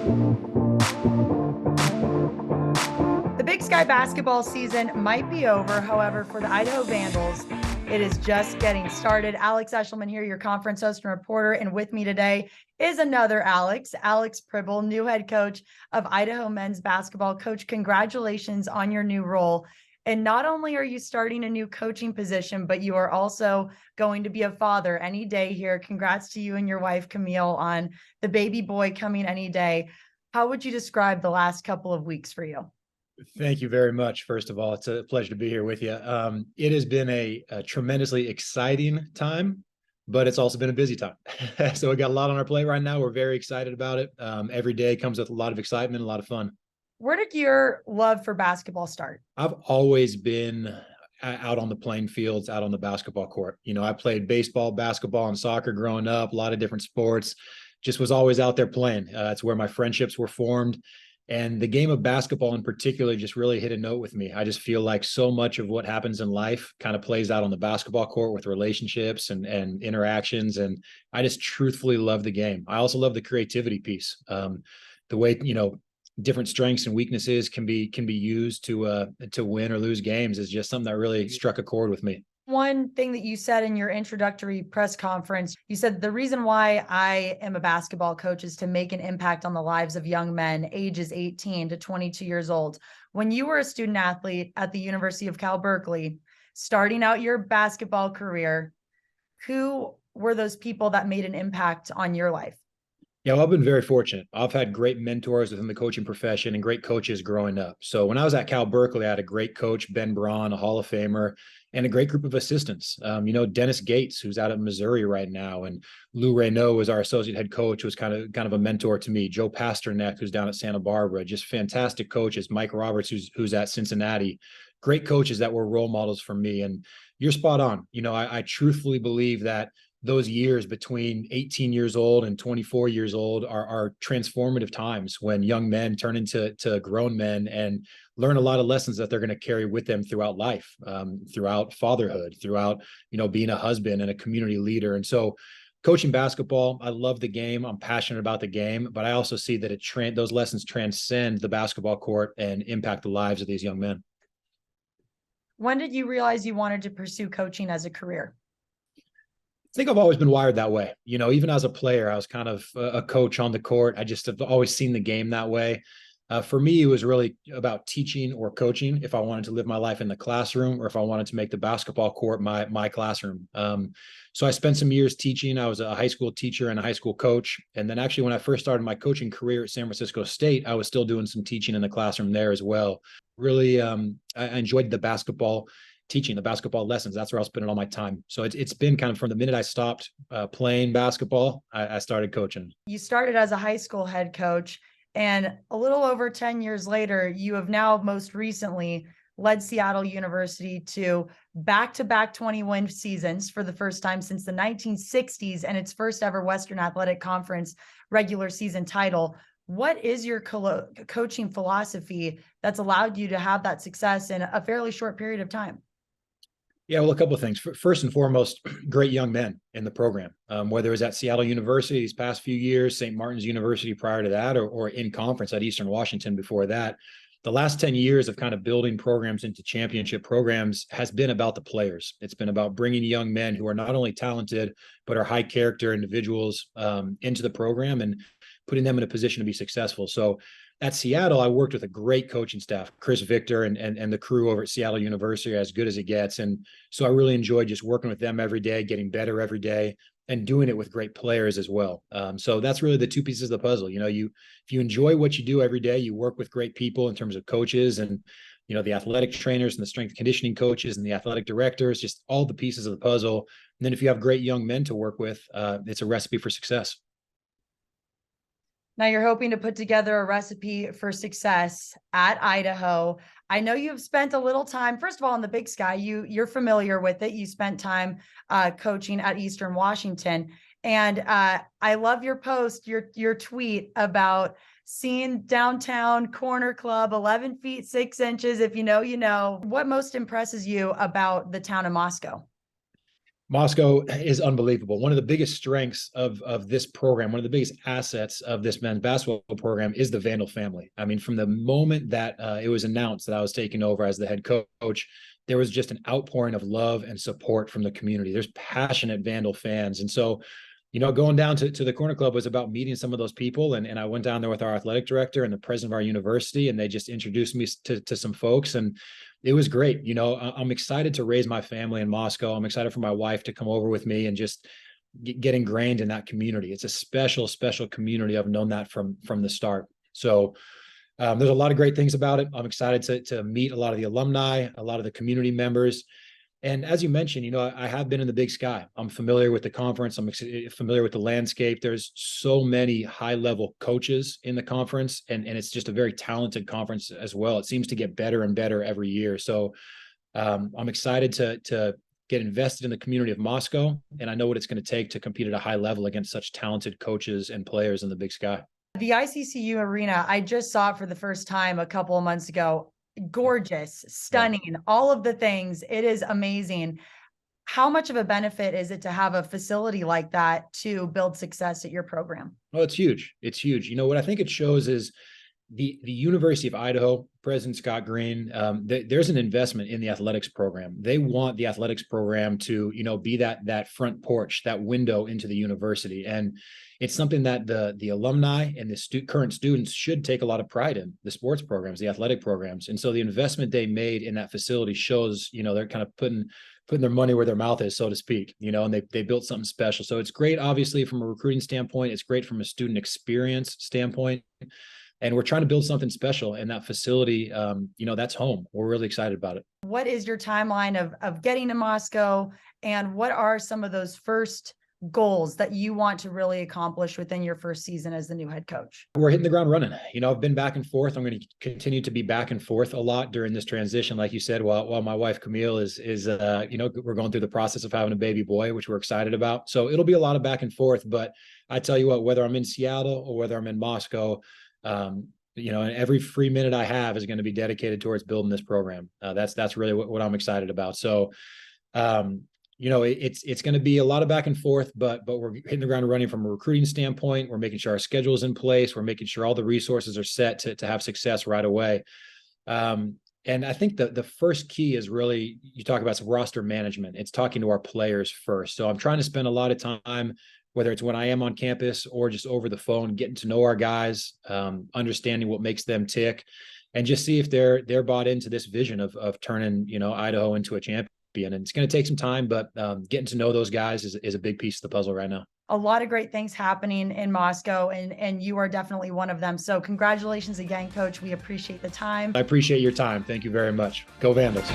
The Big Sky basketball season might be over. However, for the Idaho Vandals, it is just getting started. Alex Eshelman here, your conference host and reporter. And with me today is another Alex Pribble, new head coach of Idaho men's basketball. Coach, congratulations on your new role. And not only are you starting a new coaching position, but you are also going to be a father any day here. Congrats to you and your wife, Camille, on the baby boy coming any day. How would you describe the last couple of weeks for you? Thank you very much. First of all, it's a pleasure to be here with you. It has been a tremendously exciting time, but it's also been a busy time. So we got a lot on our plate right now. We're very excited about it. Every day comes with a lot of excitement, a lot of fun. Where did your love for basketball start? I've always been out on the playing fields, out on the basketball court. You know, I played baseball, basketball, and soccer growing up, a lot of different sports. Just was always out there playing. It's where my friendships were formed. And the game of basketball in particular just really hit a note with me. I just feel like so much of what happens in life kind of plays out on the basketball court with relationships and interactions. And I just truthfully love the game. I also love the creativity piece. The way, different strengths and weaknesses can be used to win or lose games is just something that really struck a chord with me. One thing that you said in your introductory press conference, you said the reason why I am a basketball coach is to make an impact on the lives of young men ages 18 to 22 years old. When you were a student athlete at the University of Cal Berkeley, starting out your basketball career, who were those people that made an impact on your life? Yeah, well, I've been very fortunate. I've had great mentors within the coaching profession and great coaches growing up. So when I was at Cal Berkeley, I had a great coach, Ben Braun, a Hall of Famer, and a great group of assistants. Dennis Gates, who's out of Missouri right now, and Lou Reynaud was our associate head coach, was kind of a mentor to me. Joe Pasternak, who's down at Santa Barbara, just fantastic coaches. Mike Roberts, who's at Cincinnati, great coaches that were role models for me. And you're spot on. I truthfully believe that those years between 18 years old and 24 years old are transformative times when young men turn into grown men and learn a lot of lessons that they're going to carry with them throughout life, throughout fatherhood, throughout, being a husband and a community leader. And so coaching basketball, I love the game. I'm passionate about the game, but I also see that those lessons transcend the basketball court and impact the lives of these young men. When did you realize you wanted to pursue coaching as a career? I think I've always been wired that way. Even as a player, I was kind of a coach on the court. I just have always seen the game that way. For me, it was really about teaching or coaching if I wanted to live my life in the classroom or if I wanted to make the basketball court my classroom. So I spent some years teaching. I was a high school teacher and a high school coach. And then actually, when I first started my coaching career at San Francisco State, I was still doing some teaching in the classroom there as well. Really, I enjoyed the basketball teaching, the basketball lessons. That's where I was spending all my time. So it's been kind of from the minute I stopped playing basketball, I started coaching. You started as a high school head coach, and a little over 10 years later, you have now most recently led Seattle University to back-to-back 20-win seasons for the first time since the 1960s and its first ever Western Athletic Conference regular season title. What is your coaching philosophy that's allowed you to have that success in a fairly short period of time? Yeah, well, a couple of things. First and foremost, great young men in the program, whether it was at Seattle University these past few years, St. Martin's University prior to that, or in conference at Eastern Washington before that. The last 10 years of kind of building programs into championship programs has been about the players. It's been about bringing young men who are not only talented, but are high character individuals into the program and putting them in a position to be successful. So at Seattle, I worked with a great coaching staff, Chris Victor and the crew over at Seattle University, as good as it gets. And so I really enjoyed just working with them every day, getting better every day, and doing it with great players as well. So that's really the two pieces of the puzzle. If you enjoy what you do every day, you work with great people in terms of coaches and, the athletic trainers and the strength conditioning coaches and the athletic directors, just all the pieces of the puzzle. And then if you have great young men to work with, it's a recipe for success. Now you're hoping to put together a recipe for success at Idaho. I know you've spent a little time, first of all, in the Big Sky. You're familiar with it. You spent time coaching at Eastern Washington. And I love your post, your tweet about seeing downtown corner club, 11 feet, 6 inches. If you know, you know. What most impresses you about the town of Moscow? Moscow is unbelievable. One of the biggest strengths of this program, one of the biggest assets of this men's basketball program is the Vandal family. I mean, from the moment that it was announced that I was taking over as the head coach, there was just an outpouring of love and support from the community. There's passionate Vandal fans. And so, going down to the Corner Club was about meeting some of those people. And I went down there with our athletic director and the president of our university, and they just introduced me to some folks. And it was great. I'm excited to raise my family in Moscow. I'm excited for my wife to come over with me and just get ingrained in that community. It's a special, special community. I've known that from the start. So there's a lot of great things about it. I'm excited to meet a lot of the alumni, a lot of the community members. And as you mentioned, I have been in the Big Sky. I'm familiar with the conference. I'm familiar with the landscape. There's so many high-level coaches in the conference, and it's just a very talented conference as well. It seems to get better and better every year. So I'm excited to get invested in the community of Moscow, and I know what it's going to take to compete at a high level against such talented coaches and players in the Big Sky. The ICCU arena, I just saw it for the first time a couple of months ago. Gorgeous, stunning, all of the things. It is amazing. How much of a benefit is it to have a facility like that to build success at your program? Oh, it's huge. It's huge. What I think it shows is the University of Idaho, President Scott Green, there's an investment in the athletics program. They want the athletics program to, be that front porch, that window into the university. And it's something that the alumni and the current students should take a lot of pride in, the sports programs, the athletic programs. And so the investment they made in that facility shows, they're kind of putting their money where their mouth is, so to speak, and they built something special. So it's great, obviously, from a recruiting standpoint. It's great from a student experience standpoint. And we're trying to build something special in that facility. That's home. We're really excited about it. What is your timeline of getting to Moscow? And what are some of those first goals that you want to really accomplish within your first season as the new head coach? We're hitting the ground running. I've been back and forth. I'm going to continue to be back and forth a lot during this transition. Like you said, while my wife Camille is we're going through the process of having a baby boy, which we're excited about. So it'll be a lot of back and forth. But I tell you what, whether I'm in Seattle or whether I'm in Moscow, and every free minute I have is going to be dedicated towards building this program. That's really what I'm excited about. So, it's going to be a lot of back and forth, but we're hitting the ground running from a recruiting standpoint. We're making sure our schedule is in place. We're making sure all the resources are set to have success right away. And I think the first key is really, you talk about some roster management. It's talking to our players first. So I'm trying to spend a lot of time, whether it's when I am on campus or just over the phone, getting to know our guys, understanding what makes them tick, and just see if they're bought into this vision of turning, Idaho into a champion. And it's going to take some time, but getting to know those guys is a big piece of the puzzle right now. A lot of great things happening in Moscow, and you are definitely one of them. So congratulations again, Coach. We appreciate the time. I appreciate your time. Thank you very much. Go Vandals.